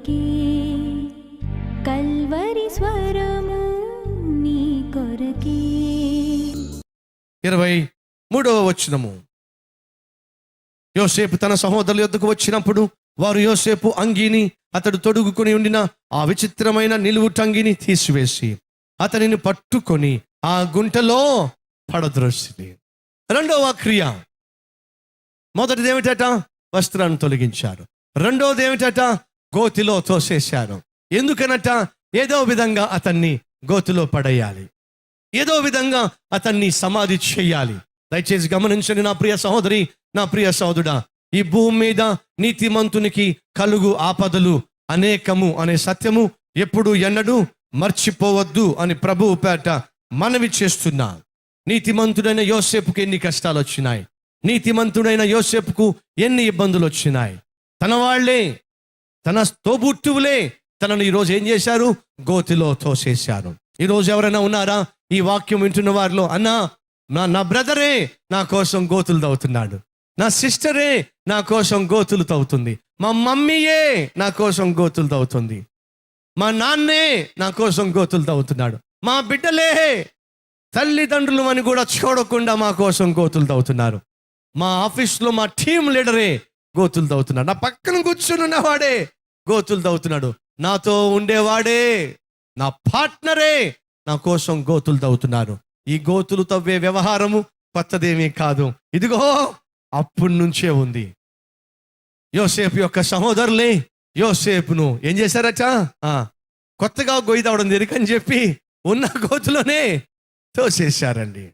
కొరకే కల్వరి స్వరము నీ కొరకే. 23వ వచనము. యోసేపు తన సహోదరుల యొద్దకు వచ్చినప్పుడు వారు యోసేపు అంగీని అతడు తొడుగుకొని ఉండిన ఆ విచిత్రమైన నిలువుటంగిని తీసివేసి అతనిని పట్టుకొని ఆ గుంటలో పడద్రోసిరి. రెండవ క్రియ. మొదటిది ఏమిటట? వస్త్రాన్ని తొలగించారు. రెండవది ఏమిటట? గోతిలో తోసేశారు. ఎందుకనట? ఏదో విధంగా అతన్ని గోతిలో పడేయాలి, ఏదో విధంగా అతన్ని సమాధి చేయాలి. దయచేసి గమనించండి నా ప్రియ సహోదరి, నా ప్రియ సహోదరుడా. ఈ భూమి మీద నీతిమంతునికి కలుగు ఆపదలు అనేకము అనే సత్యము ఎప్పుడు ఎన్నడూ మర్చిపోవద్దు అని ప్రభువు పేట మనవి చేస్తున్నా. నీతిమంతుడైన యోసేపుకు ఎన్ని కష్టాలు వచ్చినాయి, నీతిమంతుడైన యోసేపుకు ఎన్ని ఇబ్బందులు వచ్చినాయి. తన వాళ్లే, తన తోబుట్టువులే తనను ఈరోజు ఏం చేశారు? గోతిలో తోసేశారు. ఈరోజు ఎవరైనా ఉన్నారా ఈ వాక్యం వింటున్న వారిలో? అన్నా, నా బ్రదరే నా కోసం గోతులు తవ్వుతున్నాడు, నా సిస్టరే నా కోసం గోతులు తవ్వుతుంది, మా మమ్మీయే నా కోసం గోతులు తవ్వుతుంది, మా నాన్నే నా కోసం గోతులు తవ్వుతున్నాడు, మా బిడ్డలే తల్లిదండ్రులు అని కూడా చూడకుండా మా కోసం గోతులు తవ్వుతున్నారు, మా ఆఫీస్లో మా టీం లీడరే గోతులు తవ్వుతున్నాడు, నా పక్కన కూర్చుని ఉన్నవాడే గోతులు తవ్వుతున్నాడు, నాతో ఉండేవాడే, నా పార్ట్నరే నా కోసం గోతులు తవ్వుతున్నారు. ఈ గోతులు తవ్వే వ్యవహారము కొత్తదేమీ కాదు. ఇదిగో అప్పటి నుంచే ఉంది. యోసేపు యొక్క సహోదరులే యోసేపును ఏం చేశారట? కొత్తగా గొయ్యి తవ్వడం దేనికని చెప్పి ఉన్న గోతులోనే తోసేశారండి.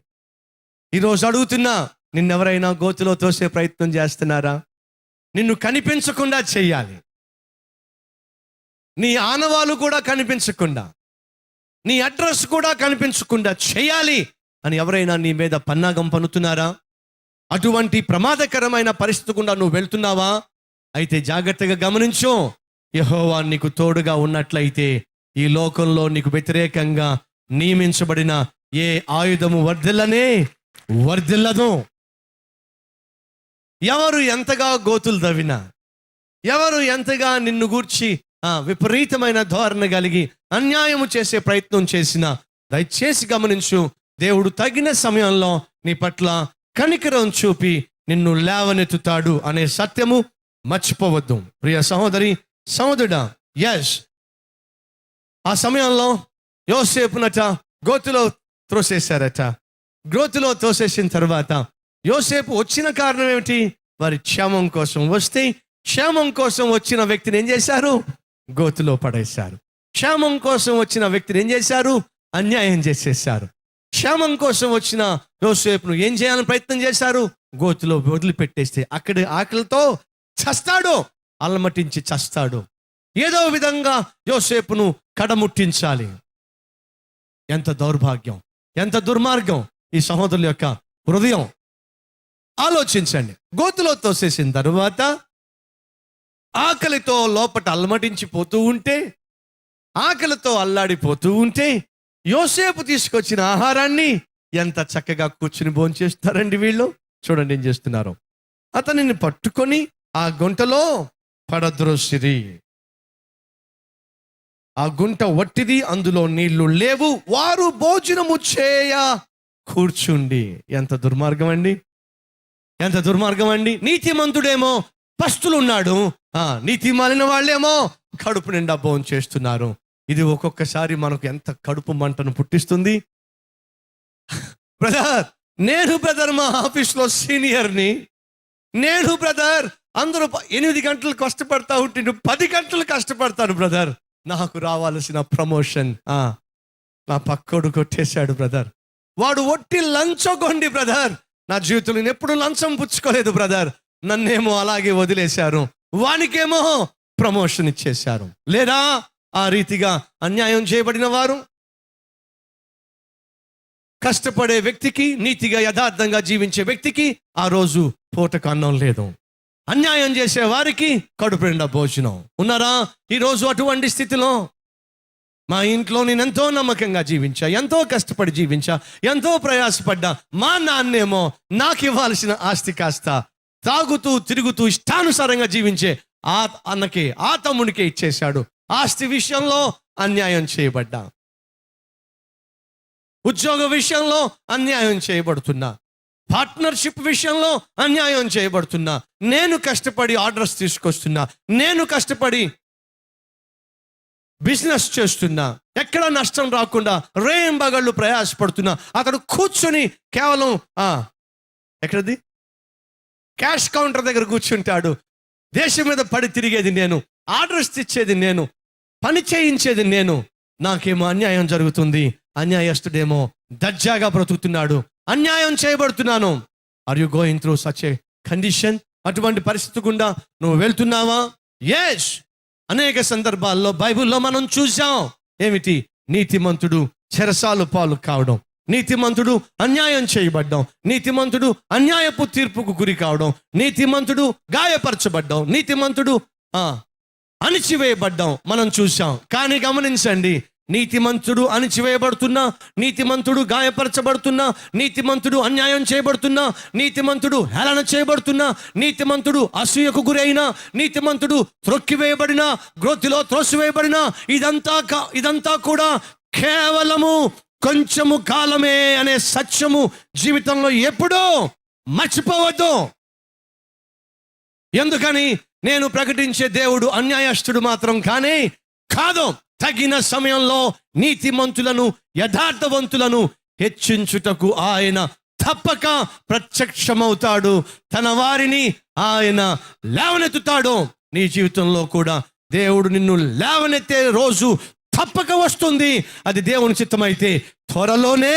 ఈరోజు అడుగుతున్నా, నిన్నెవరైనా గోతులో తోసే ప్రయత్నం చేస్తున్నారా? నిన్ను కనిపించకుండా చెయ్యాలి, నీ ఆనవాలు కూడా కనిపించకుండా, నీ అడ్రస్ కూడా కనిపించకుండా చేయాలి అని ఎవరైనా నీ మీద పన్నాగం పన్నుతున్నారా? అటువంటి ప్రమాదకరమైన పరిస్థితి గుండా నువ్వు వెళ్తున్నావా? అయితే జాగ్రత్తగా గమనించు. యెహోవా నీకు తోడుగా ఉన్నట్లయితే ఈ లోకంలో నీకు వ్యతిరేకంగా నియమించబడిన ఏ ఆయుధము వర్ధిల్లదు. ఎవరు ఎంతగా గోతులు తవ్వినా, ఎవరు ఎంతగా నిన్ను గూర్చి విపరీతమైన ధోరణి కలిగి అన్యాయము చేసే ప్రయత్నం చేసినా దయచేసి గమనించు, దేవుడు తగిన సమయంలో నీ పట్ల కనికరం చూపి నిన్ను లేవనెత్తుతాడు అనే సత్యము మర్చిపోవద్దు. ప్రియ సహోదరి, సహోదరుడా, ఎస్, ఆ సమయంలో యోసేపునట గోతిలో త్రోసేశారట. గోతిలో తోసేసిన తర్వాత యోసేపు వచ్చిన కారణం ఏమిటి? వారి క్షేమం కోసం వస్తే, క్షేమం కోసం వచ్చిన వ్యక్తిని ఏం చేశారు? గోతిలో పడేశారు. క్షేమం కోసం వచ్చిన వ్యక్తిని ఏం చేశారు? అన్యాయం చేసేశారు. క్షేమం కోసం వచ్చిన యోసేపును ఏం చేయాలని ప్రయత్నం చేశారు? గోతిలో వదిలిపెట్టేస్తే అక్కడి ఆకలితో చస్తాడు, అల్లమటించి చస్తాడు. ఏదో విధంగా యోసేపును కడముట్టించాలి. ఎంత దౌర్భాగ్యం, ఎంత దుర్మార్గం ఈ సహోదరుల యొక్క హృదయం. ఆలోచించండి. గోతిలో తోసేసిన తరువాత ఆకలితో లోపట అల్లమటించిపోతూ ఉంటే, ఆకలితో అల్లాడిపోతూ ఉంటే యోసేపు తీసుకొచ్చిన ఆహారాన్ని ఎంత చక్కగా కూర్చుని భోంచేస్తారండి వీళ్ళు. చూడండి ఏం చేస్తున్నారు. అతనిని పట్టుకొని ఆ గుంటలో పడద్రోసిరి. ఆ గుంట వట్టిది, అందులో నీళ్లు లేవు, వారు భోజనము చేయ కూర్చుండి. ఎంత దుర్మార్గం అండి, ఎంత దుర్మార్గం అండి. నీతిమంతుడేమో పస్తులున్నాడు, నీతి మాలిన వాళ్ళేమో కడుపు నిండా భోజనం చేస్తున్నారు. ఇది ఒక్కొక్కసారి మనకు ఎంత కడుపు మంటను పుట్టిస్తుంది. బ్రదర్ మా ఆఫీస్లో సీనియర్ని, నేను బ్రదర్ అందరూ 8 గంటలు కష్టపడతా ఉంటే 10 గంటలు కష్టపడతాను బ్రదర్, నాకు రావాల్సిన ప్రమోషన్ నా పక్కోడు కొట్టేశాడు బ్రదర్, వాడు ఒట్టి లంచగొండి బ్రదర్, నా జీవితంలో నేను ఎప్పుడు లంచం పుచ్చుకోలేదు బ్రదర్, నన్నేమో అలాగే వదిలేశారు, వానికేమో ప్రమోషన్ ఇచ్చేశారు. లేదా ఆ రీతిగా అన్యాయం చేయబడిన వారు, కష్టపడే వ్యక్తికి, నీతిగా యథార్థంగా జీవించే వ్యక్తికి ఆ రోజు పూటకు అన్నం లేదు. అన్యాయం చేసే వారికి కడుపు నిండా భోజనం. ఉన్నారా ఈరోజు అటువంటి స్థితిలో? మా ఇంట్లో నేను ఎంతో నమ్మకంగా జీవించా, ఎంతో కష్టపడి జీవించా, ఎంతో ప్రయాసపడ్డా. మా నాన్నేమో నాకు ఇవ్వాల్సిన ఆస్తి కాస్త తాగుతూ తిరుగుతూ ఇష్టానుసారంగా జీవించే ఆ అన్నకి ఆ తమ్మునికే ఇచ్చేశాడు. ఆస్తి విషయంలో అన్యాయం చేయబడ్డా, ఉద్యోగ విషయంలో అన్యాయం చేయబడుతున్నా, పార్ట్నర్షిప్ విషయంలో అన్యాయం చేయబడుతున్నా, నేను కష్టపడి ఆర్డర్స్ తీసుకొస్తున్నా, నేను కష్టపడి బిజినెస్ చేస్తున్నా, ఎక్కడ నష్టం రాకుండా రేయింబగళ్ళు ప్రయాసపడుతున్నా, అతడు కూర్చొని కేవలం ఎక్కడది క్యాష్ కౌంటర్ దగ్గర కూర్చుంటాడు. దేశం మీద పడి తిరిగేది నేను, ఆర్డర్స్ ఇచ్చేది నేను, పని చేయించేది నేను, నాకేమో అన్యాయం జరుగుతుంది. అన్యాయస్తుడేమో దర్జాగా బ్రతుకుతున్నాడు, అన్యాయం చేయబడుతున్నాను. Are you going through such a condition? అటువంటి పరిస్థితి గుండా నువ్వు వెళ్తున్నావా? ఎస్, అనేక సందర్భాల్లో బైబిల్లో మనం చూసాం. ఏమిటి? నీతిమంతుడు చెరసాలు పాలు కావడం, నీతిమంతుడు అన్యాయం చేయబడ్డం, నీతిమంతుడు అన్యాయపు తీర్పుకు గురి కావడం, నీతిమంతుడు గాయపరచబడ్డం, నీతిమంతుడు అణిచివేయబడ్డం మనం చూసాం. కానీ గమనించండి, నీతిమంతుడు అణిచివేయబడుతున్నా, నీతిమంతుడు గాయపరచబడుతున్నా, నీతిమంతుడు అన్యాయం చేయబడుతున్నా, నీతిమంతుడు హేళన చేయబడుతున్నా, నీతిమంతుడు అసూయకు గురైనా, నీతిమంతుడు త్రొక్కివేయబడినా, గ్రోతిలో త్రోసివేయబడినా, ఇదంతా కూడా కేవలము కొంచెము కాలమే అనే సత్యము జీవితంలో ఎప్పుడూ మర్చిపోవద్దు. ఎందుకని? నేను ప్రకటించే దేవుడు అన్యాయస్తుడు మాత్రం కానీ కాదు. తగిన సమయంలో నీతిమంతులను యథార్థవంతులను హెచ్చించుటకు ఆయన తప్పక ప్రత్యక్షమవుతాడు. తన వారిని ఆయన లేవనెత్తుతాడు. నీ జీవితంలో కూడా దేవుడు నిన్ను లేవనెత్తే రోజు తప్పక వస్తుంది. అది దేవుని చిత్తమైతే త్వరలోనే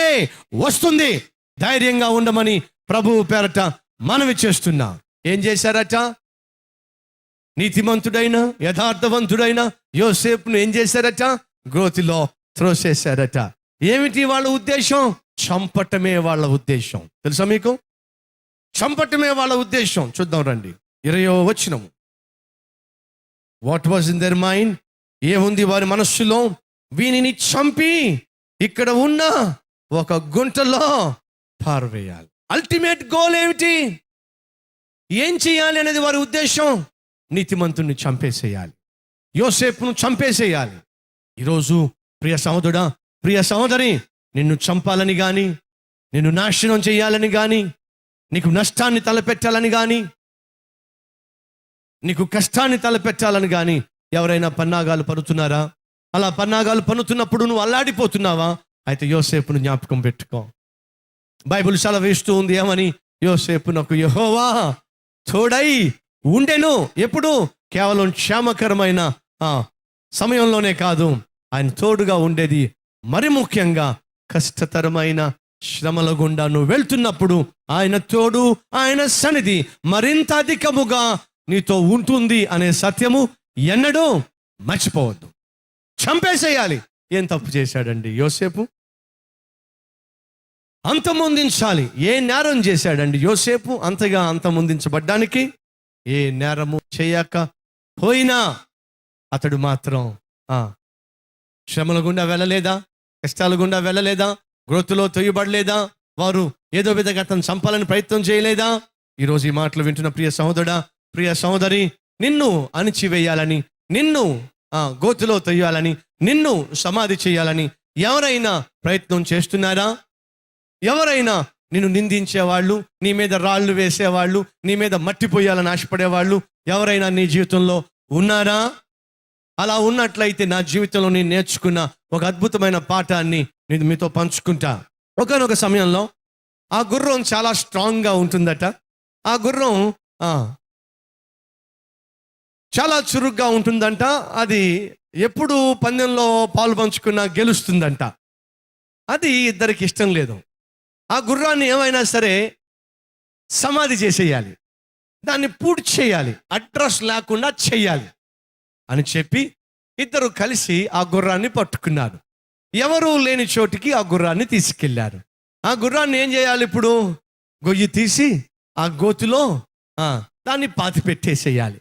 వస్తుంది. ధైర్యంగా ఉండమని ప్రభువు పేరట మనవి చేస్తున్నా. ఏం చేశారట? నీతిమంతుడైన యథార్థవంతుడైన యోసేపును ఏం చేశారట? గ్రోతిలో త్రోసేశారట. ఏమిటి వాళ్ళ ఉద్దేశం? చంపటమే వాళ్ళ ఉద్దేశం. తెలుసా మీకు? చంపటమే వాళ్ళ ఉద్దేశం. చూద్దాం రండి, 20వ వచనం. What was in their mind? ఏముంది వారి మనస్సులో? వీనిని చంపి ఇక్కడ ఉన్న ఒక గుంటలో పారవేయాలి. అల్టిమేట్ గోల్ ఏమిటి? ఏం చేయాలి అనేది వారి ఉద్దేశం. నీతిమంతుని చంపేసేయాలి, యోసేపును చంపేసేయాలి. ఈరోజు ప్రియ సహోదరుడా, ప్రియ సహోదరి, నిన్ను చంపాలని కానీ, నిన్ను నాశనం చేయాలని కానీ, నీకు నష్టాన్ని తలపెట్టాలని కానీ, నీకు కష్టాన్ని తలపెట్టాలని కానీ ఎవరైనా పన్నాగాలు పన్నుతున్నారా? అలా పన్నాగాలు పన్నుతున్నప్పుడు నువ్వు అల్లాడిపోతున్నావా? అయితే యోసేపును జ్ఞాపకం పెట్టుకో. బైబిల్ సెలవిస్తూ ఉంది ఏమని? యోసేపునకు యెహోవా తోడై ఉండెను. ఎప్పుడు? కేవలం క్షేమకరమైన సమయంలోనే కాదు, ఆయన తోడుగా ఉండేది మరి ముఖ్యంగా కష్టతరమైన శ్రమల గుండా నువ్వు వెళ్తున్నప్పుడు ఆయన తోడు, ఆయన సన్నిధి మరింత అధికముగా నీతో ఉంటుంది అనే సత్యము ఎన్నడూ మర్చిపోవద్దు. చంపేసేయాలి. ఏం తప్పు చేశాడండి యోసేపు? అంతమొందించాలి. ఏ నేరం చేశాడండి యోసేపు అంతగా అంతమొందించబడ్డానికి? ఏ నేరము చేయక పోయినా అతడు మాత్రం శ్రమల గుండా వెళ్ళలేదా? కష్టాల గుండా వెళ్ళలేదా? గ్రోతులో తొయ్యబడలేదా? వారు ఏదో విధంగా అతను చంపాలని ప్రయత్నం చేయలేదా? ఈరోజు ఈ మాటలు వింటున్న ప్రియ సహోదరుడా, ప్రియ సహోదరి, నిన్ను అణిచివేయాలని, నిన్ను గోతులో తొయ్యాలని, నిన్ను సమాధి చేయాలని ఎవరైనా ప్రయత్నం చేస్తున్నారా? ఎవరైనా నిన్ను నిందించేవాళ్ళు, నీ మీద రాళ్ళు వేసేవాళ్ళు, నీ మీద మట్టిపోయాలని ఆశపడేవాళ్ళు ఎవరైనా నీ జీవితంలో ఉన్నారా? అలా ఉన్నట్లయితే నా జీవితంలో నేను నేర్చుకున్న ఒక అద్భుతమైన పాఠాన్ని నేను మీతో పంచుకుంటా. ఒకనొక సమయంలో ఆ గుర్రం చాలా స్ట్రాంగ్గా ఉంటుందట. ఆ గుర్రం చాలా చురుగ్గా ఉంటుందంట. అది ఎప్పుడు పందెంలో పాలు పంచుకున్నా గెలుస్తుందంట. అది ఇద్దరికి ఇష్టం లేదు. ఆ గుర్రాన్ని ఏమైనా సరే సమాధి చేసేయాలి, దాన్ని పూర్తి చేయాలి, అడ్రస్ లేకుండా చేయాలి అని చెప్పి ఇద్దరు కలిసి ఆ గుర్రాన్ని పట్టుకున్నారు. ఎవరు లేని చోటికి ఆ గుర్రాన్ని తీసుకెళ్లారు. ఆ గుర్రాన్ని ఏం చేయాలి? ఇప్పుడు గొయ్యి తీసి ఆ గోతిలో దాన్ని పాతి పెట్టేసేయాలి.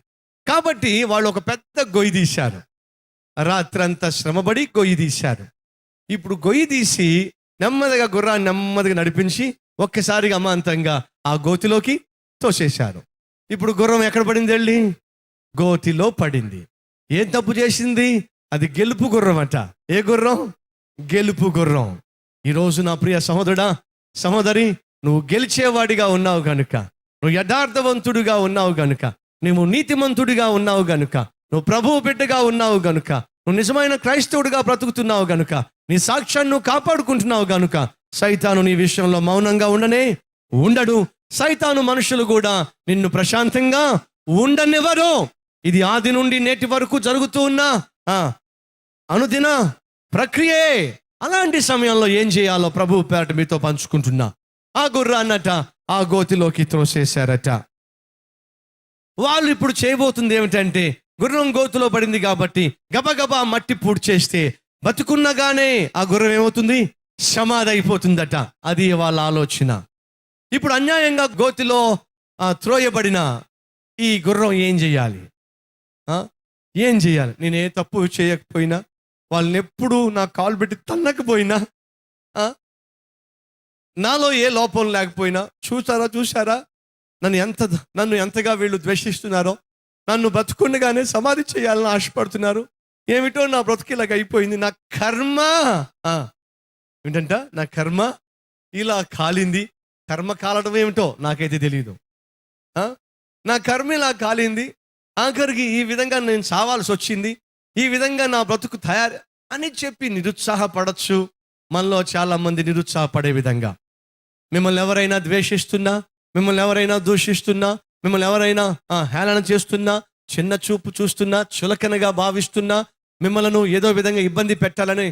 కాబట్టి వాళ్ళు ఒక పెద్ద గొయ్యి తీశారు. రాత్రంతా శ్రమపడి గొయ్యి తీశారు. ఇప్పుడు గొయ్యి తీసి నెమ్మదిగా గుర్రాన్ని నెమ్మదిగా నడిపించి ఒక్కసారిగా అమాంతంగా ఆ గోతిలోకి తోసేశారు. ఇప్పుడు గుర్రం ఎక్కడ పడింది? వెళ్ళి గోతిలో పడింది. ఏం తప్పు చేసింది? అది గెలుపు గుర్రం అట. ఏ గుర్రం? గెలుపు గుర్రం. ఈరోజు నా ప్రియ సహోదరుడా, సహోదరి, నువ్వు గెలిచేవాడిగా ఉన్నావు కనుక, నువ్వు యథార్థవంతుడిగా ఉన్నావు గనుక, నువ్వు నీతిమంతుడిగా ఉన్నావు గనుక, నువ్వు ప్రభువు బిడ్డగా ఉన్నావు గనుక, నువ్వు నిజమైన క్రైస్తవుడిగా బ్రతుకుతున్నావు గనుక, నీ సాక్ష్యాన్ని నువ్వు కాపాడుకుంటున్నావు గనుక, సైతాను నీ విషయంలో మౌనంగా ఉండడు. సైతాను మనుషులు కూడా నిన్ను ప్రశాంతంగా ఉండనివ్వరు. ఇది ఆది నుండి నేటి వరకు జరుగుతూ ఉన్న అనుదిన ప్రక్రియే. అలాంటి సమయంలో ఏం చేయాలో ప్రభు పేరట మీతో పంచుకుంటున్నా. ఆ గుర్రాన్నట ఆ గోతిలోకి త్రోసేశారట. వాళ్ళు ఇప్పుడు చేయబోతుంది ఏమిటంటే, గుర్రం గోతిలో పడింది కాబట్టి గబగబా మట్టి పూడ్చి చేస్తే బతుకున్నగానే ఆ గుర్రం ఏమవుతుంది? సమాధి అయిపోతుందట. అది వాళ్ళ ఆలోచన. ఇప్పుడు అన్యాయంగా గోతిలో త్రోయబడిన ఈ గుర్రం ఏం చేయాలి? ఏం చేయాలి? నేను ఏ తప్పు చేయకపోయినా, వాళ్ళని ఎప్పుడు నా కాలు పెట్టి తన్నకపోయినా, నాలో ఏ లోపం లేకపోయినా, చూసారా నన్ను ఎంతగా వీళ్ళు ద్వేషిస్తున్నారో, నన్ను బతుకుండగానే సమాధి చేయాలని ఆశపడుతున్నారు. ఏమిటో నా బ్రతుకిలాగా అయిపోయింది. నా కర్మ ఏంటంట? నా కర్మ ఇలా కాలింది. కర్మ కాలడం ఏమిటో నాకైతే తెలియదు. నా కర్మ ఇలా కాలింది. ఆఖరికి ఈ విధంగా నేను చావాల్సి వచ్చింది. ఈ విధంగా నా బ్రతుకు తయారు అని చెప్పి నిరుత్సాహపడచ్చు. మనలో చాలా మంది నిరుత్సాహపడే విధంగా, మిమ్మల్ని ఎవరైనా ద్వేషిస్తున్నా, మిమ్మల్ని ఎవరైనా దూషిస్తున్నా, మిమ్మల్ని ఎవరైనా హేళన చేస్తున్నా, చిన్న చూపు చూస్తున్నా, చులకనగా భావిస్తున్నా, మిమ్మల్ని ఏదో విధంగా ఇబ్బంది పెట్టాలని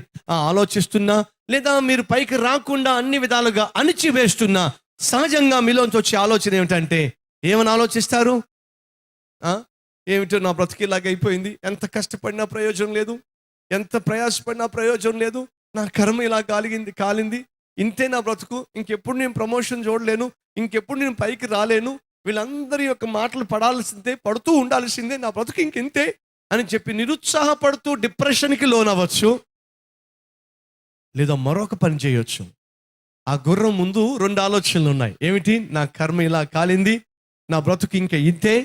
ఆలోచిస్తున్నా, లేదా మీరు పైకి రాకుండా అన్ని విధాలుగా అణిచివేస్తున్నా, సహజంగా మీలోంచి వచ్చే ఆలోచన ఏమిటంటే, ఏమని ఆలోచిస్తారు? ఏమిటో నా బ్రతికిలాగా అయిపోయింది, ఎంత కష్టపడినా ప్రయోజనం లేదు, ఎంత ప్రయాసపడినా ప్రయోజనం లేదు, నా కర్మ ఇలా కాలింది, ఇంతే నా బ్రతుకు, ఇంకెప్పుడు నేను ప్రమోషన్ చూడలేను, ఇంకెప్పుడు నేను పైకి రాలేను, వీళ్ళందరి యొక్క మాటలు పడుతూ ఉండాల్సిందే, నా బ్రతుకు ఇంకెంతే అని చెప్పి నిరుత్సాహపడుతూ డిప్రెషన్కి లోనవ్వచ్చు. లేదా మరొక పని చేయొచ్చు. ఆ గుర్రం ముందు 2 ఆలోచనలు ఉన్నాయి. ఏమిటి? నా కర్మ ఇలా కాలింది, నా బ్రతుకు ఇంకా ఇంతే,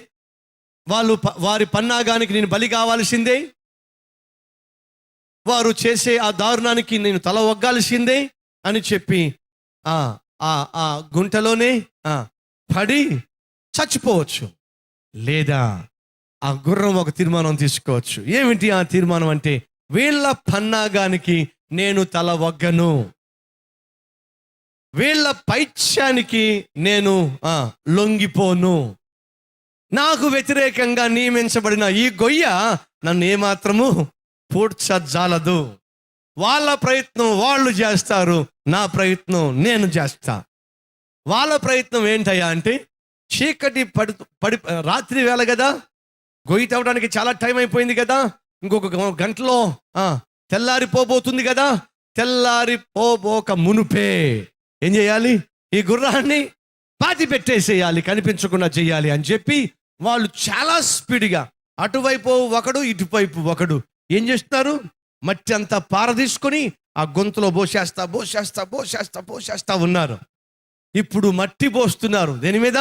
వారి పన్నాగానికి నేను బలి కావాల్సిందే, వారు చేసే ఆ దారుణానికి నేను తల ఒగ్గాల్సిందే అని చెప్పి ఆ గుంటలోనే పడి చచ్చిపోవచ్చు. లేదా ఆ గుర్రం ఒక తీర్మానం తీసుకోవచ్చు. ఏమిటి ఆ తీర్మానం అంటే, వీళ్ళ పన్నాగానికి నేను తల ఒగ్గను, వీళ్ళ పైత్యానికి నేను లొంగిపోను, నాకు వ్యతిరేకంగా నియమించబడిన ఈ గొయ్య నన్ను ఏమాత్రము పూడ్చజాలదు. వాళ్ళ ప్రయత్నం వాళ్ళు చేస్తారు, నా ప్రయత్నం నేను చేస్తా. వాళ్ళ ప్రయత్నం ఏంటయ్యా అంటే, చీకటి పడి రాత్రి వేళ కదా, గొయ్యి తవ్వడానికి చాలా టైం అయిపోయింది కదా, ఇంకొక గంటలో తెల్లారిపోబోతుంది కదా, తెల్లారిపోబోక మునుపే ఏం చేయాలి? ఈ గుర్రాన్ని పాతి పెట్టేసేయాలి, కనిపించకుండా చేయాలి అని చెప్పి వాళ్ళు చాలా స్పీడ్గా అటువైపు ఒకడు ఇటువైపు ఒకడు ఏం చేస్తున్నారు? మట్టి అంతా పారదీసుకొని ఆ గొంతులో పోసేస్తా ఉన్నారు. ఇప్పుడు మట్టి పోస్తున్నారు దేని మీద?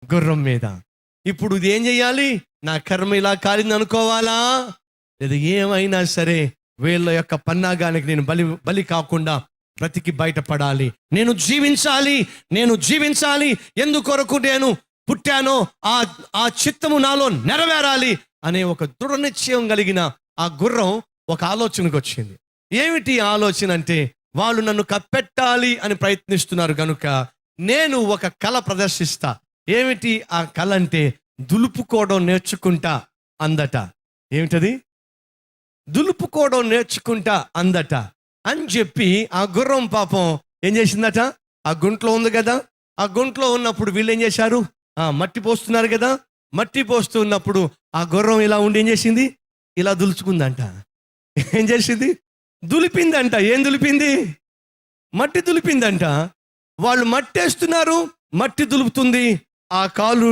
గుర్రం మీద. ఇప్పుడు ఇది ఏం చేయాలి? నా కర్మ ఇలా కాలింది అనుకోవాలా, లేదా ఏమైనా సరే వీళ్ళ యొక్క పన్నాగానికి నేను బలి కాకుండా బ్రతికి బయటపడాలి, నేను జీవించాలి, ఎందుకొరకు నేను పుట్టానో ఆ చిత్తము నాలో నెరవేరాలి అనే ఒక దృఢ నిశ్చయం కలిగిన ఆ గుర్రం ఒక ఆలోచనకు వచ్చింది. ఏమిటి ఆలోచన అంటే, వాళ్ళు నన్ను కప్పెట్టాలి అని ప్రయత్నిస్తున్నారు కనుక నేను ఒక కళ ప్రదర్శిస్తా. ఏమిటి ఆ కళ అంటే, దులుపుకోవడం నేర్చుకుంటా అందట. ఏమిటది? దులుపుకోవడం నేర్చుకుంటా అందట అని చెప్పి ఆ గుర్రం పాపం ఏం చేసిందట? ఆ గుంట్లో ఉంది కదా, ఆ గుంట్లో ఉన్నప్పుడు వీళ్ళు ఏం చేశారు? మట్టి పోస్తున్నారు కదా, మట్టి పోస్తున్నప్పుడు ఆ గుర్రం ఇలా ఉండి ఏం చేసింది? ఇలా దులుచుకుందంట. ఏం చేసింది? దులిపిందంట. ఏం దులిపింది? మట్టి దులిపిందంట. వాళ్ళు మట్టి వేస్తున్నారు, మట్టి దులుపుతుంది, ఆ కాలు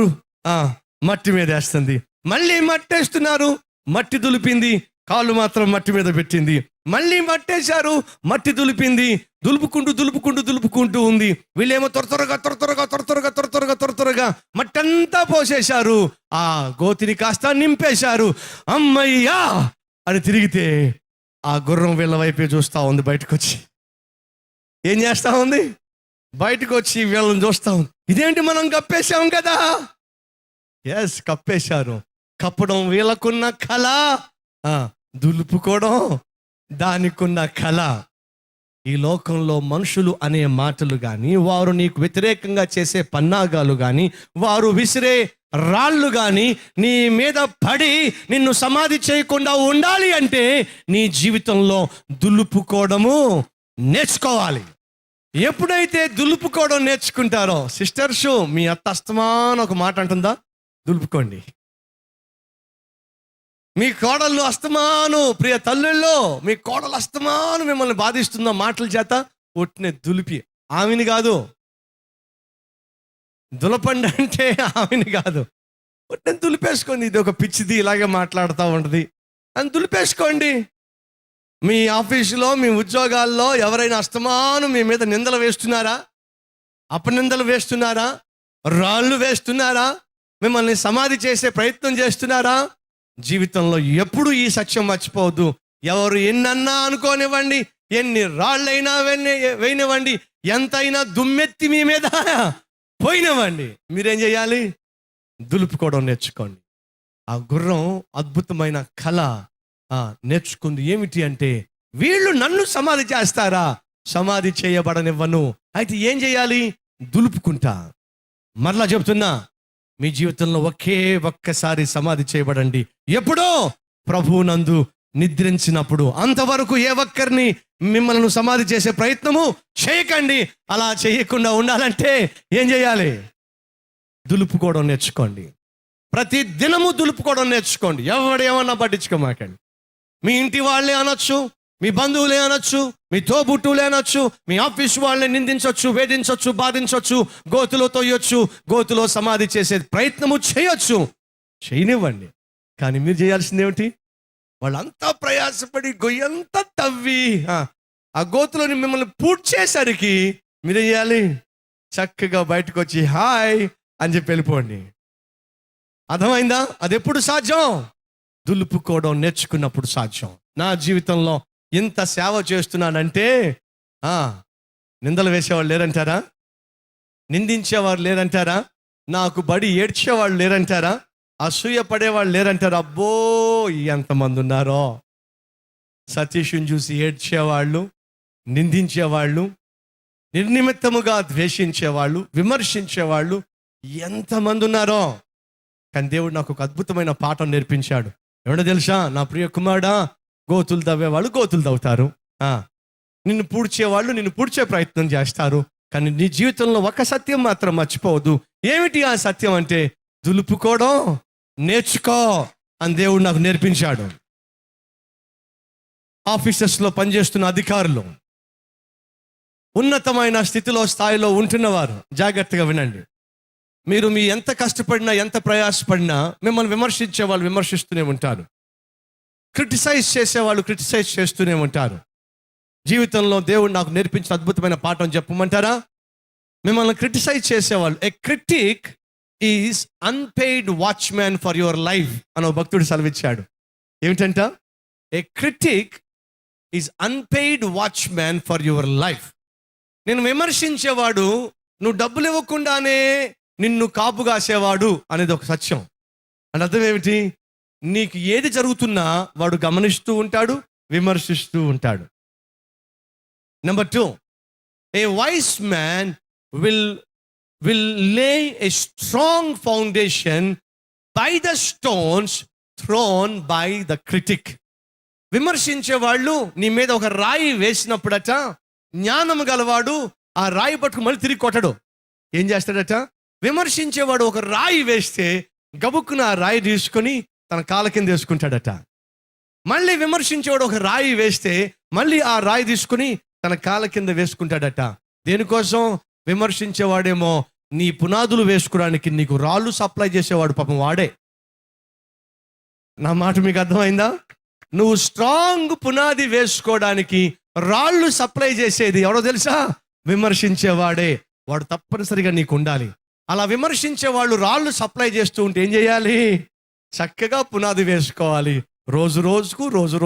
మట్టి మీద వేస్తుంది. మళ్ళీ మట్టి వేస్తున్నారు, మట్టి దులిపింది, కాళ్ళు మాత్రం మట్టి మీద పెట్టింది. మళ్ళీ మట్టేశారు, మట్టి దులిపింది. దులుపుకుంటూ ఉంది. వీళ్ళేమో త్వరగా మట్టంతా పోసేశారు. ఆ గోతిని కాస్త నింపేశారు. అమ్మయ్యా అని తిరిగితే ఆ గుర్రం వీళ్ళ వైపే చూస్తా ఉంది. బయటకు వచ్చి ఏం చేస్తా ఉంది? బయటకు వచ్చి వీళ్ళని చూస్తా ఉంది. ఇదేంటి, మనం కప్పేశాం కదా. ఎస్, కప్పేశారు. కప్పడం వీళ్ళకున్న కళ, దులుపుకోవడం దానికున్న కళ. ఈ లోకంలో మనుషులు అనే మాటలు కానీ, వారు నీకు వ్యతిరేకంగా చేసే పన్నాగాలు కానీ, వారు విసిరే రాళ్ళు కానీ నీ మీద పడి నిన్ను సమాధి చేయకుండా ఉండాలి అంటే నీ జీవితంలో దులుపుకోవడము నేర్చుకోవాలి. ఎప్పుడైతే దులుపుకోవడం నేర్చుకుంటారో, సిస్టర్స్, మీ అత్త అస్తమానం ఒక మాట అంటుందా? దులుపుకోండి. మీ కోడళ్ళు అస్తమాను, ప్రియ తల్లుల్లో మీ కోడలు అస్తమాను మిమ్మల్ని బాధిస్తున్న మాటల చేత ఒట్టినే దులిపి, ఆమెని కాదు, దులపండి అంటే ఆమెని కాదు, ఒట్టిని దులిపేసుకోండి. ఇది ఒక పిచ్చిది, ఇలాగే మాట్లాడుతూ ఉంటుంది అని దులిపేసుకోండి. మీ ఆఫీసులో, మీ ఉద్యోగాల్లో ఎవరైనా అస్తమాను మీ మీద నిందలు వేస్తున్నారా? అపనిందలు వేస్తున్నారా? రాళ్ళు వేస్తున్నారా? మిమ్మల్ని సమాధి చేసే ప్రయత్నం చేస్తున్నారా? జీవితంలో ఎప్పుడు ఈ సత్యం మర్చిపోవద్దు. ఎవరు ఎన్నన్నా అనుకోనివ్వండి, ఎన్ని రాళ్ళైనా వేయనివ్వండి, ఎంతైనా దుమ్మెత్తి మీ మీద పోయినవ్వండి, మీరేం చేయాలి? దులుపుకోవడం నేర్చుకోండి. ఆ గుర్రం అద్భుతమైన కళ నేర్చుకుంది. ఏమిటి అంటే, వీళ్ళు నన్ను సమాధి చేస్తారా? సమాధి చేయబడనివ్వను. అయితే ఏం చేయాలి? దులుపుకుంటా. మరలా చెప్తున్నా, మీ జీవితంలో ఒక్కసారి సమాధి చేయబడండి. ఎప్పుడో ప్రభువునందు నిద్రించినప్పుడు. అంతవరకు ఏ ఒక్కరిని మిమ్మల్ని సమాధి చేసే ప్రయత్నము చేయకండి. అలా చేయకుండా ఉండాలంటే ఏం చేయాలి? దులుపుకోవడం నేర్చుకోండి. ప్రతి దినము దులుపుకోవడం నేర్చుకోండి. ఎవడేమన్నా పట్టించుకోమాకండి. మీ ఇంటి వాళ్ళే అనొచ్చు, మీ బంధువులే అనొచ్చు, మీ తోబుట్టువులే అనొచ్చు, మీ ఆఫీస్ వాళ్ళని నిందించవచ్చు, వేధించవచ్చు, బాధించవచ్చు, గోతులో తోయొచ్చు, గోతులో సమాధి చేసే ప్రయత్నము చేయొచ్చు. చేయనివ్వండి. కానీ మీరు చేయాల్సింది ఏమిటి? వాళ్ళంతా ప్రయాసపడి గొయ్యంతా తవ్వి ఆ గోతులోని మిమ్మల్ని పూడ్చేసరికి మీరేం చేయాలి? చక్కగా బయటకు వచ్చి హాయ్ అని చెప్పి వెళ్ళిపోండి. అర్థమైందా? అది ఎప్పుడు సాధ్యం? దులుపుకోవడం నేర్చుకున్నప్పుడు సాధ్యం. నా జీవితంలో ఇంత సేవ చేస్తున్నానంటే నిందలు వేసేవాళ్ళు లేరంటారా? నిందించేవారు లేరంటారా? నాకు బడి ఏడ్చేవాళ్ళు లేరంటారా? అసూయ పడేవాళ్ళు లేరంటారా? అబ్బో, ఎంతమంది ఉన్నారో! సతీష్ని చూసి ఏడ్చేవాళ్ళు, నిందించేవాళ్ళు, నిర్నిమిత్తముగా ద్వేషించేవాళ్ళు, విమర్శించేవాళ్ళు ఎంతమంది ఉన్నారో! కానీ దేవుడు నాకు ఒక అద్భుతమైన పాఠం నేర్పించాడు. ఎవడో తెలుసా? నా ప్రియ కుమారుడా, గోతులు తవ్వేవాళ్ళు గోతులు తవ్వుతారు, నిన్ను పూడ్చేవాళ్ళు నిన్ను పూడ్చే ప్రయత్నం చేస్తారు. కానీ నీ జీవితంలో ఒక సత్యం మాత్రం మర్చిపోవద్దు. ఏమిటి ఆ సత్యం అంటే, దులుపుకోవడం నేర్చుకో అని దేవుడు నాకు నేర్పించాడు. ఆఫీసెస్లో పనిచేస్తున్న అధికారులు, ఉన్నతమైన స్థితిలో స్థాయిలో ఉంటున్నవారు జాగ్రత్తగా వినండి. మీరు మీ ఎంత కష్టపడినా, ఎంత ప్రయాసపడినా మిమ్మల్ని విమర్శించే వాళ్ళు విమర్శిస్తూనే ఉంటారు. క్రిటిసైజ్ చేసేవాళ్ళు క్రిటిసైజ్ చేస్తూనే ఉంటారు. జీవితంలో దేవుడు నాకు నేర్పించిన అద్భుతమైన పాఠం చెప్పమంటారా? మిమ్మల్ని క్రిటిసైజ్ చేసేవాళ్ళు, a critic is unpaid watchman for your life అని ఒక భక్తుడు సెలవిచ్చాడు. ఏమిటంట? A critic is unpaid watchman for your life. నేను విమర్శించేవాడు నువ్వు డబ్బులు ఇవ్వకుండానే నిన్ను కాపు కాసేవాడు అనేది ఒక సత్యం. అని అర్థం ఏమిటి? నీకు ఏది జరుగుతున్నా వాడు గమనిస్తూ ఉంటాడు, విమర్శిస్తూ ఉంటాడు. Number 2, a wise man will lay a strong foundation by the stones thrown by the critic. విమర్శించే వాళ్ళు నీ మీద ఒక రాయి వేసినప్పుడట, జ్ఞానం గలవాడు ఆ రాయి పట్టుకు మళ్ళీ తిరిగి కొట్టడు. ఏం చేస్తాడట? విమర్శించేవాడు ఒక రాయి వేస్తే గబుక్కున ఆ రాయి తీసుకొని తన కాళ్ళ కింద వేసుకుంటాడట. మళ్ళీ విమర్శించేవాడు ఒక రాయి వేస్తే మళ్ళీ ఆ రాయి తీసుకుని తన కాళ్ళ కింద వేసుకుంటాడట. దేనికోసం? విమర్శించేవాడేమో నీ పునాదులు వేసుకోవడానికి నీకు రాళ్ళు సప్లై చేసేవాడు పాపం వాడే. నా మాట మీకు అర్థమైందా? నువ్వు స్ట్రాంగ్ పునాది వేసుకోవడానికి రాళ్ళు సప్లై చేసేది ఎవరో తెలుసా? విమర్శించేవాడే. వాడు తప్పనిసరిగా నీకు ఉండాలి. అలా విమర్శించే వాళ్ళు రాళ్ళు సప్లై చేస్తూ ఉంటే ఏం చేయాలి? చక్కగా పునాది వేసుకోవాలి. రోజు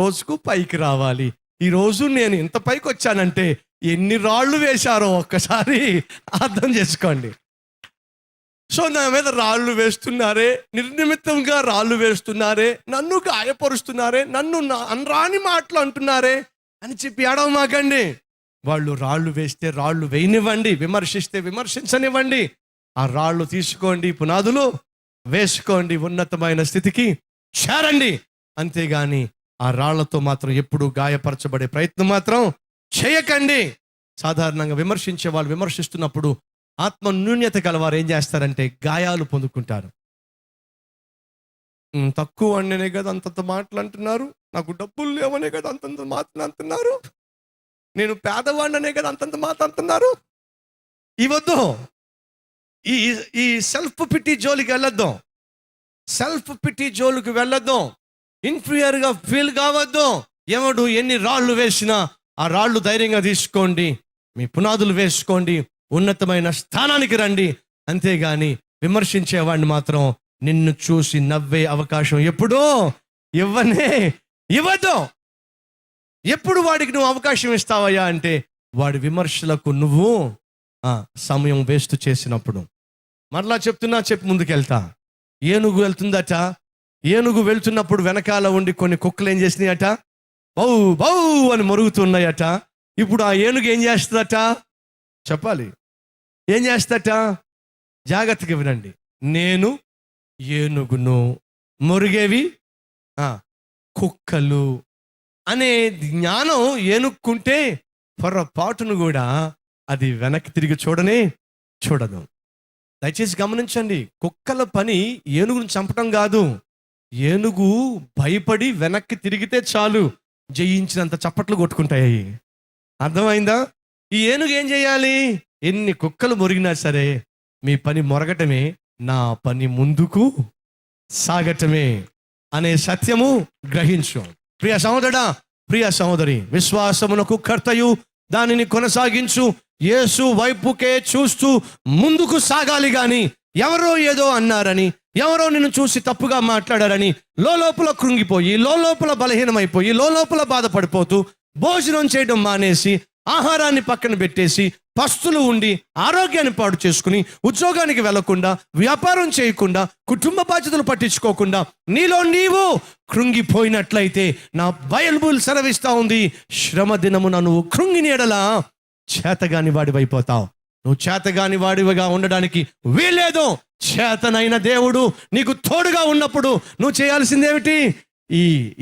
రోజుకు పైకి రావాలి. ఈ రోజు నేను ఇంత పైకి వచ్చానంటే ఎన్ని రాళ్ళు వేశారో ఒక్కసారి అర్థం చేసుకోండి. సో నా మీద రాళ్ళు వేస్తున్నారే, నిర్నిమిత్తంగా రాళ్ళు వేస్తున్నారే, నన్ను గాయపరుస్తున్నారే, నన్ను అనరాని మాటలు అంటున్నారే అని చెప్పి ఏడవమాకండి. వాళ్ళు రాళ్ళు వేస్తే రాళ్ళు వేయనివ్వండి, విమర్శిస్తే విమర్శించనివ్వండి. ఆ రాళ్ళు తీసుకోండి, పునాదులు వేసుకోండి, ఉన్నతమైన స్థితికి చేరండి. అంతేగాని ఆ రాళ్లతో మాత్రం ఎప్పుడు గాయపరచబడే ప్రయత్నం మాత్రం చేయకండి. సాధారణంగా విమర్శించే వాళ్ళు విమర్శిస్తున్నప్పుడు ఆత్మ న్యూన్యత గలవారు ఏం చేస్తారంటే గాయాలు పొందుకుంటారు. తక్కువ అనే కదా అంతంత మాటలు అంటున్నారు, నాకు డబ్బులు లేవనే కదా అంతంత మాటలు అంటున్నారు, నేను పేదవాడిననే కదా అంతంత మాట అంటున్నారు. ఇవద్దు. ఈ సెల్ఫ్ పిటీ జోలికి వెళ్ళొద్దాం. సెల్ఫ్ పిటీ జోలికి వెళ్ళొద్దాం. ఇన్ఫీరియర్గా ఫీల్ కావద్దు. ఎవడు ఎన్ని రాళ్ళు వేసినా ఆ రాళ్ళు ధైర్యంగా తీసుకోండి, మీ పునాదులు వేసుకోండి, ఉన్నతమైన స్థానానికి రండి. అంతేగాని విమర్శించేవాడిని మాత్రం నిన్ను చూసి నవ్వే అవకాశం ఎప్పుడూ ఇవ్వద్దు. ఎప్పుడు వాడికి నువ్వు అవకాశం ఇస్తావయ్యా అంటే వాడి విమర్శలకు నువ్వు సమయం వేస్ట్ చేసినప్పుడు. మరలా చెప్తున్నా, చెప్పి ముందుకెళ్తా. ఏనుగు వెళ్తుందట. ఏనుగు వెళ్తున్నప్పుడు వెనకాల ఉండి కొన్ని కుక్కలు ఏం చేసినాయట? బౌ బౌ అని మరుగుతున్నాయట. ఇప్పుడు ఆ ఏనుగు ఏం చేస్తుందట? చెప్పాలి. ఏం చేస్తట? జాగ్రత్తగా వినండి. నేను ఏనుగును, మురిగేవి కుక్కలు అనే జ్ఞానం ఏనుక్కుంటే పొరపాటును కూడా అది వెనక్కి తిరిగి చూడదు. దయచేసి గమనించండి. కుక్కల పని ఏనుగును చంపటం కాదు. ఏనుగు భయపడి వెనక్కి తిరిగితే చాలు, జయించినంత చప్పట్లు కొట్టుకుంటాయి. అర్థమైందా? ఈ ఏనుగు ఏం చేయాలి? ఎన్ని కుక్కలు మురిగినా సరే మీ పని మొరగటమే, నా పని ముందుకు సాగటమే అనే సత్యము గ్రహించు. ప్రియ సహోదరుడా, ప్రియ సహోదరి, విశ్వాసమునకు కర్తయు దానిని కొనసాగించు యేసు వైపుకే చూస్తూ ముందుకు సాగాలి. గాని ఎవరో ఏదో అన్నారని, ఎవరో నిన్ను చూసి తప్పుగా మాట్లాడారని లోపల కృంగిపోయి, లోపల బలహీనమైపోయి, లోపల బాధపడిపోతూ భోజనం చేయడం మానేసి, ఆహారాన్ని పక్కన పెట్టేసి, పస్తులు ఉండి ఆరోగ్యాన్ని పాడు చేసుకుని, ఉద్యోగానికి వెళ్లకుండా, వ్యాపారం చేయకుండా, కుటుంబ బాధ్యతలు పట్టించుకోకుండా నీలో నీవు కృంగిపోయినట్లయితే నా బైబిల్ సెలవిస్తా ఉంది, శ్రమ దినమున నువ్వు కృంగిని ఎడల చేతగాని వాడివైపోతావు. నువ్వు చేతగాని వాడివిగా ఉండడానికి వీల్లేదు. చేతనైన దేవుడు నీకు తోడుగా ఉన్నప్పుడు నువ్వు చేయాల్సిందేమిటి?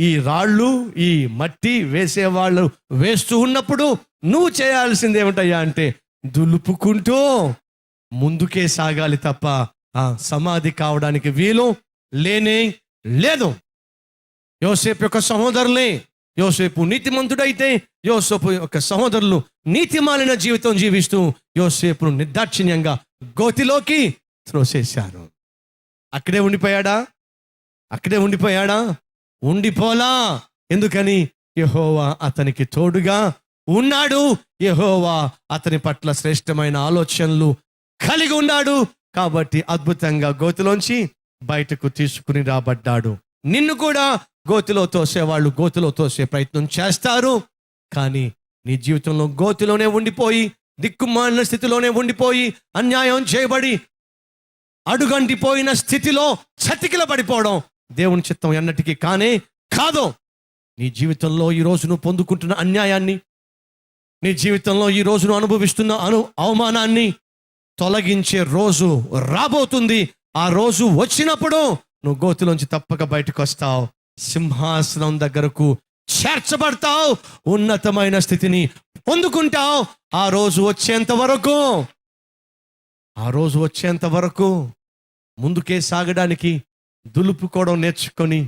ఈ రాళ్ళు, ఈ మట్టి వేసేవాళ్ళు వేస్తూ ఉన్నప్పుడు నువ్వు చేయాల్సింది ఏమిటయ్యా అంటే దులుపుకుంటూ ముందుకే సాగాలి తప్ప సమాధి కావడానికి వీలు లేనే లేదు. యోసేపు యొక్క సహోదరులే, యోసేపు నీతిమంతుడైతే యోసేపు యొక్క సహోదరులు నీతిమాలిన జీవితం జీవిస్తూ యోసేపును నిర్దాక్షిణ్యంగా గోతిలోకి త్రోసేశారు. అక్కడే ఉండిపోయాడా? ఉండిపోలా. ఎందుకని? యెహోవా అతనికి తోడుగా ఉన్నాడు. యెహోవా అతని పట్ల శ్రేష్టమైన ఆలోచనలు కలిగి ఉన్నాడు. కాబట్టి అద్భుతంగా గోతిలోంచి బయటకు తీసుకుని రాబడ్డాడు. నిన్ను కూడా గోతిలో తోసేవాళ్ళు గోతిలో తోసే ప్రయత్నం చేస్తారు. కానీ నీ జీవితంలో గోతిలోనే ఉండిపోయి, దిక్కుమాలిన స్థితిలోనే ఉండిపోయి, అన్యాయం చేయబడి అడుగంటిపోయిన స్థితిలో చతికిల పడిపోవడం దేవుని చిత్తం ఎన్నటికీ కాదు. నీ జీవితంలో ఈ రోజు నువ్వు పొందుకుంటున్న అన్యాయాన్ని, నీ జీవితంలో ఈ రోజు నువ్వు అనుభవిస్తున్న అవమానాన్ని తొలగించే రోజు రాబోతుంది. ఆ రోజు వచ్చినప్పుడు నువ్వు గోతిలోంచి తప్పక బయటకు వస్తావు, సింహాసనం దగ్గరకు చేర్చబడతావు, ఉన్నతమైన స్థితిని పొందుకుంటావు. ఆ రోజు వచ్చేంత వరకు ముందుకే సాగడానికి దులుపుకోవడం నేర్చుకొని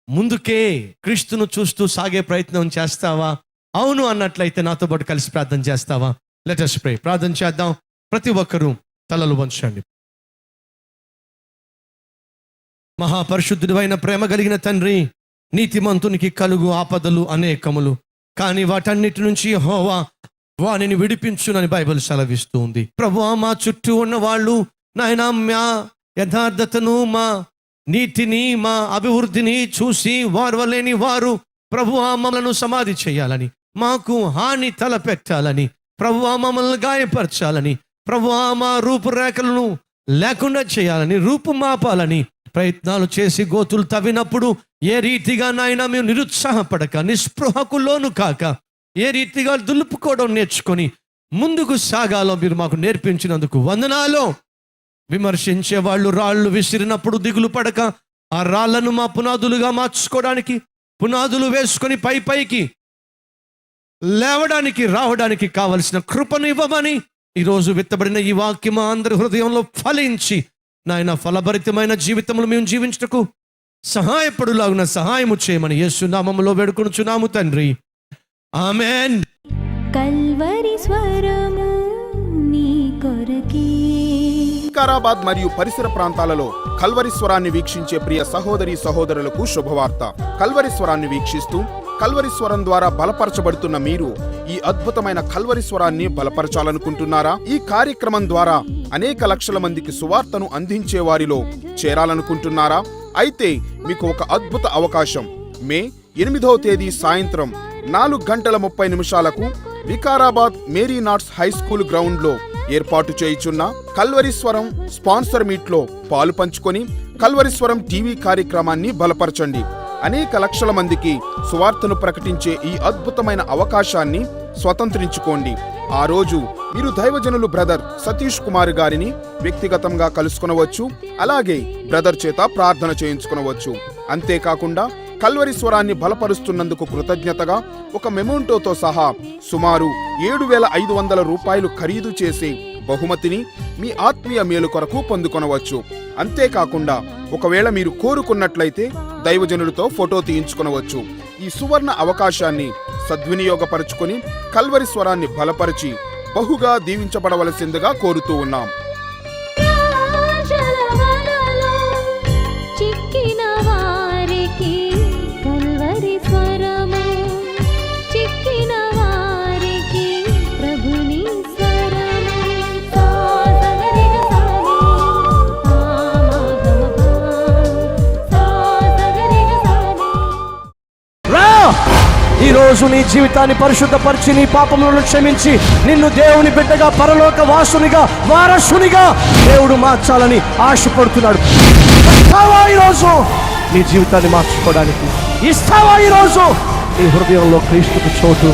ముందుకే క్రీస్తును చూస్తూ సాగే ప్రయత్నం చేస్తావా? అవును అన్నట్లయితే నాతో పాటు కలిసి ప్రార్థన చేస్తావా? Let us pray. ప్రార్థన చేద్దాం. ప్రతి ఒక్కరూ తలలు వంచండి. మహాపరిశుద్ధుడైన ప్రేమ కలిగిన తండ్రి, నీతిమంతునికి కలుగు ఆపదలు అనేకములు, కానీ వాటన్నిటి నుంచి యెహోవా వానిని విడిపించునని బైబిల్ సెలవిస్తూ ఉంది. ప్రభువా, మా చుట్టూ ఉన్న వాళ్ళు నాయనా మా యథార్థతను, మా నీతిని, మా అభివృద్ధిని చూసి వారవలేని వారు ప్రభువా మమ్మలను సమాధి చేయాలని, మాకు హాని తలపెట్టాలని, ప్రభువా మమ్మల్ని గాయపరచాలని, ప్రభువా మా రూపురేఖలను లేకుండా చేయాలని, రూపుమాపాలని ప్రయత్నాలు చేసి గోతులు తవ్వినప్పుడు ఏ రీతిగా నాయన మేము నిరుత్సాహపడక, నిస్పృహకు లోను కాక, ఏ రీతిగా దులుపుకోవడం నేర్చుకొని ముందుకు సాగాలో మీరు మాకు నేర్పించినందుకు వందనాలు. విమర్శించే వాళ్ళు రాళ్ళు విసిరినప్పుడు దిగులు పడక, ఆ రాళ్లను మా పునాదులుగా మార్చుకోవడానికి, పునాదులు వేసుకొని పైకి లేవడానికి రావడానికి కావలసిన కృపను ఇవ్వమని ఈరోజు విత్తబడిన ఈ వాక్యం అందరి హృదయంలో ఫలించి నాయన ఫలభరితమైన జీవితంలో మేము జీవించటకు సహాయపడులాగున సహాయము చేయమని యేసు నామములో వేడుకొనుచున్నాము తండ్రి, ఆమేన్. కల్వరి స్వరము నీ కొరకే. వికారాబాద్ మరియు పరిసర ప్రాంతాలలో కల్వరి స్వరాన్ని వీక్షించే ప్రియ సహోదరి సహోదరులకు శుభవార్త. కల్వరి స్వరాన్ని వీక్షిస్తూ కల్వరి స్వరం ద్వారా బలపరచబడుతున్న మీరు ఈ అద్భుతమైన కల్వరి స్వరాన్ని బలపరచాలనుకుంటున్నారా? ఈ కార్యక్రమం ద్వారా అనేక లక్షల మందికి సువార్తను అందించే వారిలో చేరాలనుకుంటున్నారా? అయితే మీకు ఒక అద్భుత అవకాశం. మే 8వ తేదీ సాయంత్రం 4:30 వికారాబాద్ మేరీ నాట్స్ హై స్కూల్ గ్రౌండ్ లో ఏర్పాటు చేయుచున్న కల్వరి స్వరం స్పాన్సర్ మీట్ లో పాలు పంచుకొని కల్వరి స్వరం టీవీ కార్యక్రమాన్ని బలపరచండి. అనేక లక్షల మందికి సువార్తను ప్రకటించే ఈ అద్భుతమైన అవకాశాన్ని స్వతంత్రించుకోండి. ఆ రోజు మీరు దైవజనులు బ్రదర్ సతీష్ కుమార్ గారిని వ్యక్తిగతంగా కలుసుకొనవచ్చు. అలాగే బ్రదర్ చేత ప్రార్థన చేయించుకొనవచ్చు. అంతేకాకుండా కల్వరి స్వరాన్ని బలపరుస్తున్నందుకు కృతజ్ఞతగా ఒక మెమోంటోతో సహా సుమారు 7,500 రూపాయలు ఖరీదు చేసే బహుమతిని మీ ఆత్మీయ మేలు కొరకు పొందుకొనవచ్చు. అంతేకాకుండా ఒకవేళ మీరు కోరుకున్నట్లయితే దైవజనులతో ఫోటో తీయించుకొనవచ్చు. ఈ సువర్ణ అవకాశాన్ని సద్వినియోగపరుచుకొని కల్వరి స్వరాన్ని బలపరిచి బహుగా దీవించబడవలసిందిగా కోరుతూ ఉన్నాం. ఈ రోజు నీ జీవితాన్ని పరిశుద్ధపరిచి నీ పాపములను క్షమించి నిన్ను దేవుని బిడ్డగా, పరలోక వాసునిగా, వారసునిగా దేవుడు మార్చాలని ఆశపడుతున్నాడు. ఇస్తావా ఈరోజు నీ జీవితాన్ని మార్చుకోవడానికి? ఇస్తావా ఈరోజు నీ హృదయంలో క్రీస్తుకు చోటు?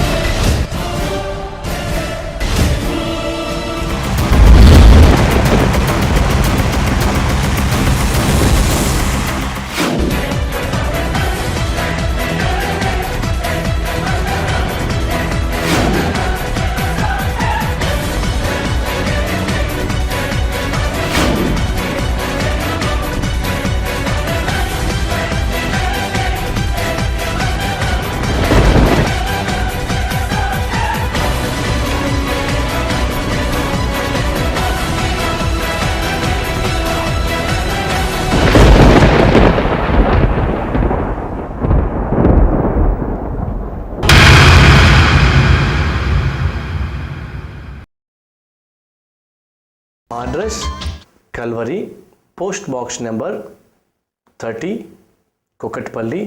Address Calvary, post box number 30, Kukatpally,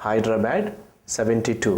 Hyderabad 72.